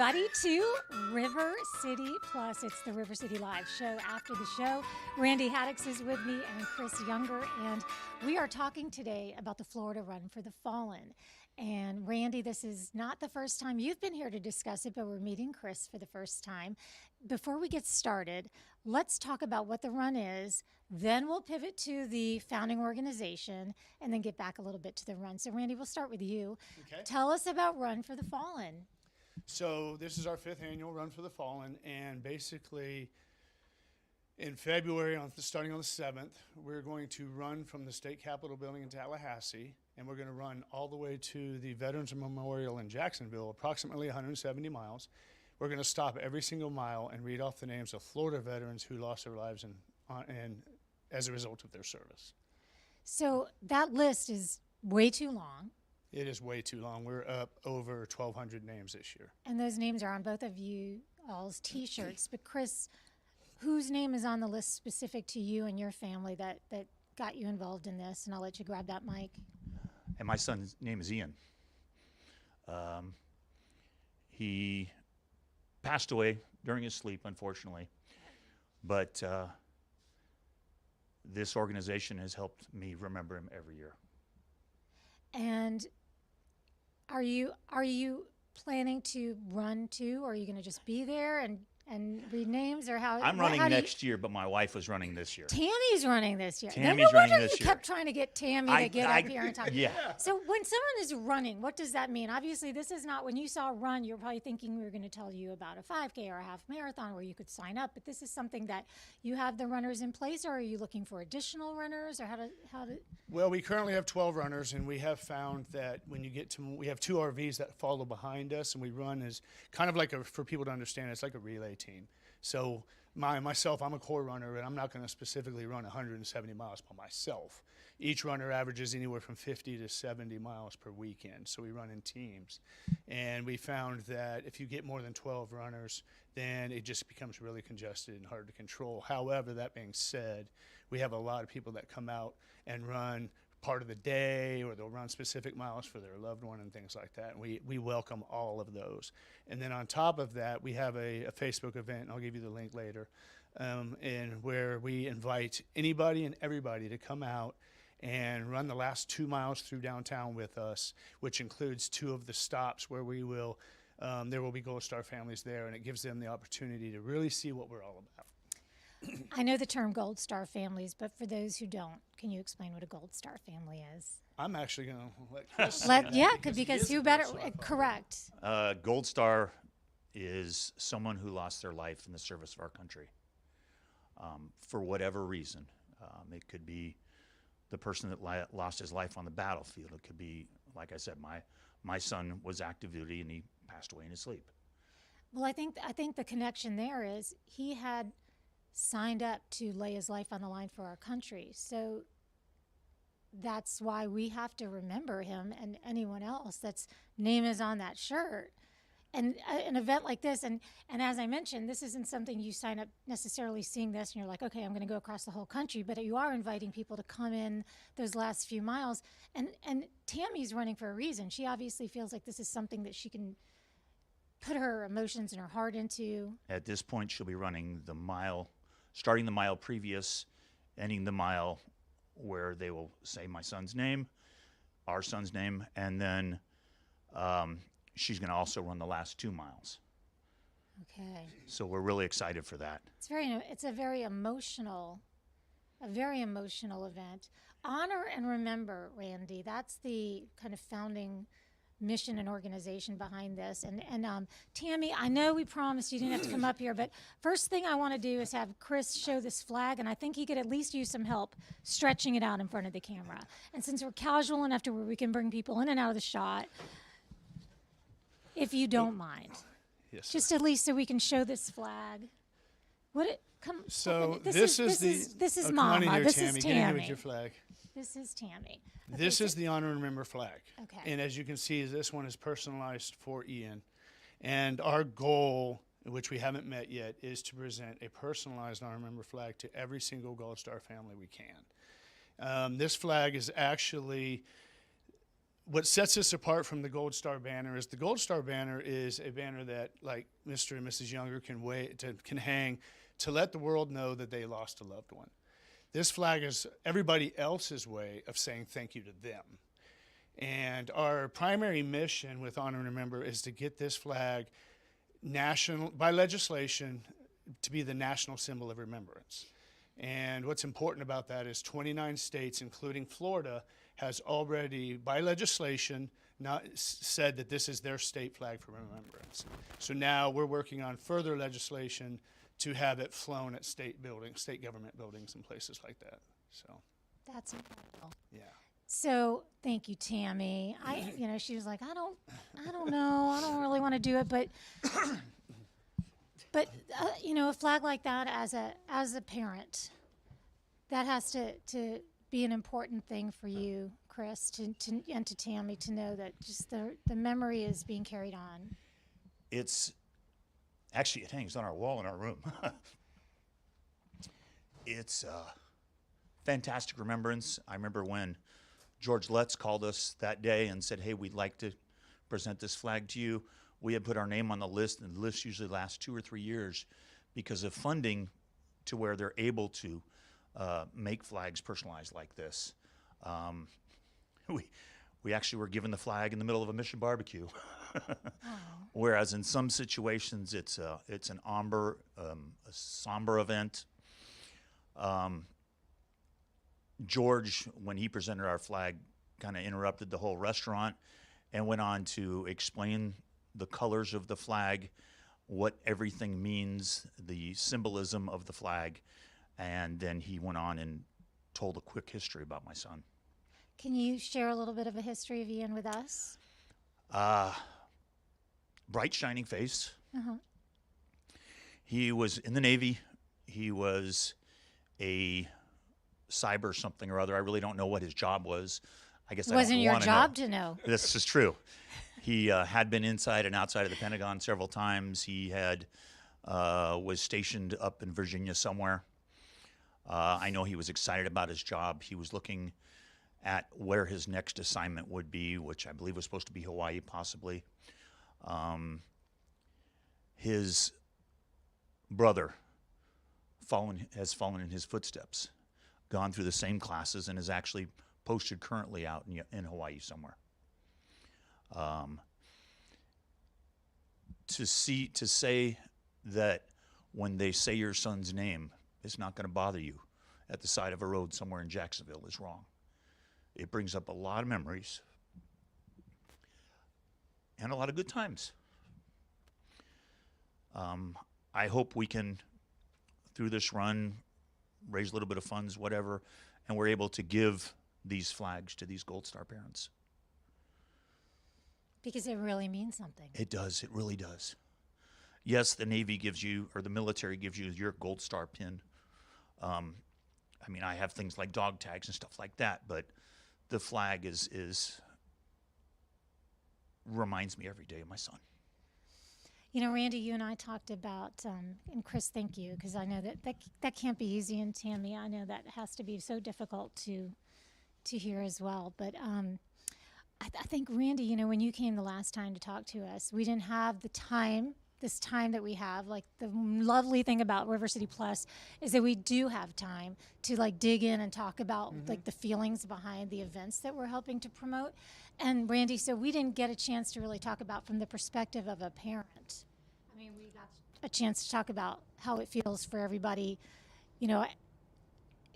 everybody, to River City Plus. It's the River City Live show. After the show, Randy Haddix is with me and Chris Younger, and we are talking today about the Florida Run for the Fallen. And Randy, this is not the first time you've been here to discuss it, but we're meeting Chris for the first time. Before we get started, let's talk about what the run is. Then we'll pivot to the founding organization and then get back a little bit to the run. So Randy, we'll start with you. Okay. Tell us about Run for the Fallen. So this is our 5th annual Run for the Fallen, and basically in February, starting on the 7th, we're going to run from the State Capitol building in Tallahassee, and we're going to run all the way to the Veterans Memorial in Jacksonville, approximately 170 miles. We're going to stop every single mile and read off the names of Florida veterans who lost their lives as a result of their service. So that list is way too long. It is way too long. We're up over 1,200 names this year. And those names are on both of you all's T-shirts. But Chris, whose name is on the list specific to you and your family that got you involved in this? And I'll let you grab that mic. And my son's name is Ian. He passed away during his sleep, unfortunately. But this organization has helped me remember him every year. And are you planning to run too, or are you going to just be there and read names, or how? I'm running next year, but my wife was running this year. Tammy's running this year. Tammy's no running wonder this you year. kept trying to get Tammy to get up here and talk. Yeah. So when someone is running, what does that mean? Obviously, this is not, when you saw run, you're probably thinking we were going to tell you about a 5K or a half marathon where you could sign up, but this is something that you have the runners in place, or are you looking for additional runners, or how to? Well, we currently have 12 runners, and we have found that when you get to, we have 2 RVs that follow behind us, and we run as kind of like for people to understand, it's like a relay team. So myself, I'm a core runner, and I'm not going to specifically run 170 miles by myself. Each runner averages anywhere from 50 to 70 miles per weekend, so we run in teams. And we found that if you get more than 12 runners, then it just becomes really congested and hard to control. However, that being said, we have a lot of people that come out and run part of the day, or they'll run specific miles for their loved one and things like that. And we welcome all of those. And then on top of that, we have a Facebook event, and I'll give you the link later, and where we invite anybody and everybody to come out and run the last 2 miles through downtown with us, which includes 2 of the stops where we will, there will be Gold Star families there, and it gives them the opportunity to really see what we're all about. I know the term Gold Star families, but for those who don't, can you explain what a Gold Star family is? I'm actually going to let Chris say that because who better? Correct. Gold Star is someone who lost their life in the service of our country for whatever reason. It could be the person that lost his life on the battlefield. It could be, like I said, my son was active duty and he passed away in his sleep. Well, I think the connection there is he had signed up to lay his life on the line for our country. So that's why we have to remember him and anyone else that's name is on that shirt. And an event like this, and as I mentioned, this isn't something you sign up necessarily seeing this and you're like, okay, I'm going to go across the whole country, but you are inviting people to come in those last few miles. And Tammy's running for a reason. She obviously feels like this is something that she can put her emotions and her heart into. At this point, she'll be running the mile, starting the mile previous, ending the mile where they will say my son's name, our son's name, and then she's going to also run the last 2 miles. Okay. So we're really excited for that. It's a very emotional event. Honor and remember, Randy. That's the kind of founding mission and organization behind this. And Tammy, I know we promised you didn't have to come up here, but first thing I want to do is have Chris show this flag, and I think he could at least use some help stretching it out in front of the camera. And since we're casual enough to where we can bring people in and out of the shot, if you don't mind. Yes, sir. Just at least so we can show this flag. So this is Mama. Here, this Tammy. is Get in here Tammy. with your flag. This is Tammy. This is the Honor and Remember flag. Okay. And as you can see, this one is personalized for Ian. And our goal, which we haven't met yet, is to present a personalized Honor and Remember flag to every single Gold Star family we can. This flag is actually what sets us apart from the Gold Star banner is the Gold Star banner is a banner that, like Mr. and Mrs. Younger can hang to let the world know that they lost a loved one. This flag is everybody else's way of saying thank you to them. And our primary mission with Honor and Remember is to get this flag national, by legislation, to be the national symbol of remembrance. And what's important about that is 29 states, including Florida, has already, by legislation, not said that this is their state flag for remembrance. So now we're working on further legislation to have it flown at state buildings, state government buildings and places like that. So That's incredible. yeah. So thank you, Tammy. She was like, I don't know, I don't really want to do it, but a flag like that as a parent, that has to be an important thing for you, Chris, and to Tammy, to know that just the memory is being carried on. It hangs on our wall in our room. It's a fantastic remembrance. I remember when George Letts called us that day and said, hey, we'd like to present this flag to you. We had put our name on the list, and the list usually lasts 2 or 3 years because of funding to where they're able to make flags personalized like this. We actually were given the flag in the middle of a mission barbecue. Whereas in some situations it's an a somber event. George, when he presented our flag, kind of interrupted the whole restaurant and went on to explain the colors of the flag, what everything means, the symbolism of the flag, and then he went on and told a quick history about my son. Can you share a little bit of a history of Ian with us? Bright, shining face. Uh-huh. He was in the Navy. He was a cyber something or other. I really don't know what his job was. I guess It wasn't I your don't job know. to know. This is true. He had been inside and outside of the Pentagon several times. He was stationed up in Virginia somewhere. I know he was excited about his job. He was looking at where his next assignment would be, which I believe was supposed to be Hawaii, possibly. His brother has fallen in his footsteps, gone through the same classes, and is actually posted currently out in Hawaii somewhere. To say that when they say your son's name, it's not going to bother you at the side of a road somewhere in Jacksonville is wrong. It brings up a lot of memories and a lot of good times. I hope we can, through this run, raise a little bit of funds, whatever, and we're able to give these flags to these Gold Star parents. Because it really means something. It does. It really does. Yes, the Navy gives you, or the military gives you your Gold Star pin. I have things like dog tags and stuff like that, but the flag reminds me every day of my son. Randy, you and I talked about, and Chris, thank you, because I know that can't be easy, and Tammy, I know that has to be so difficult to hear as well. But I think, Randy, when you came the last time to talk to us, we didn't have this time that we have. Like, the lovely thing about River City Plus is that we do have time to dig in and talk about the feelings behind the events that we're helping to promote. And Randy, so we didn't get a chance to really talk about from the perspective of a parent. We got a chance to talk about how it feels for everybody,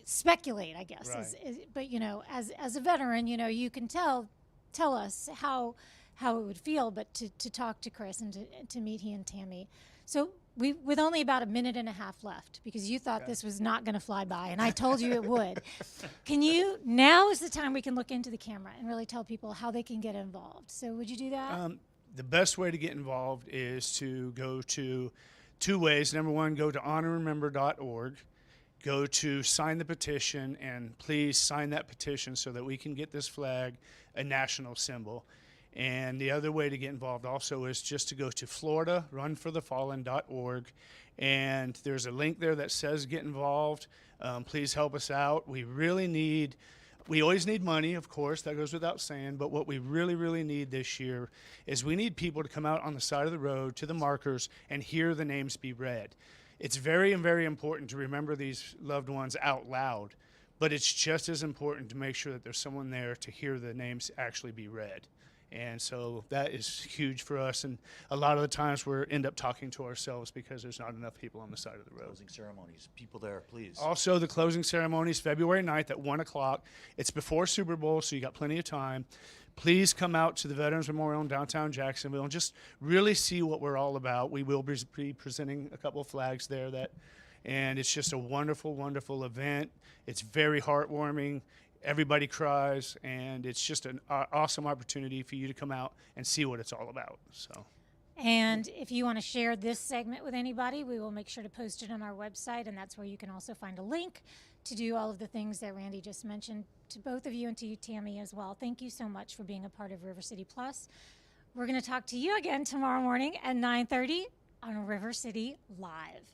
speculate, I guess. Right. But as a veteran, you can tell us how it would feel, but to talk to Chris and to meet he and Tammy. So with only about a minute and a half left, because you thought this was not going to fly by, and I told you it would. Now is the time we can look into the camera and really tell people how they can get involved. So would you do that? The best way to get involved is to go to 2 ways. Number one, go to honorremember.org. Go to sign the petition, and please sign that petition so that we can get this flag a national symbol. And the other way to get involved also is just to go to Florida, runforthefallen.org, and there's a link there that says get involved. Please help us out. We really need We always need money, of course, that goes without saying, but what we really, really need this year is we need people to come out on the side of the road to the markers and hear the names be read. It's very, very important to remember these loved ones out loud, but it's just as important to make sure that there's someone there to hear the names actually be read. And so that is huge for us. And a lot of the times we end up talking to ourselves because there's not enough people on the side of the road. Closing ceremonies. People there, please. Also, the closing ceremony is February 9th at 1 o'clock. It's before Super Bowl, so you got plenty of time. Please come out to the Veterans Memorial in downtown Jacksonville and just really see what we're all about. We will be presenting a couple of flags there, and it's just a wonderful, wonderful event. It's very heartwarming. Everybody cries, and it's just an awesome opportunity for you to come out and see what it's all about. So, And if you want to share this segment with anybody, we will make sure to post it on our website, and that's where you can also find a link to do all of the things that Randy just mentioned to both of you and to you, Tammy, as well. Thank you so much for being a part of River City Plus. We're going to talk to you again tomorrow morning at 9:30 on River City Live.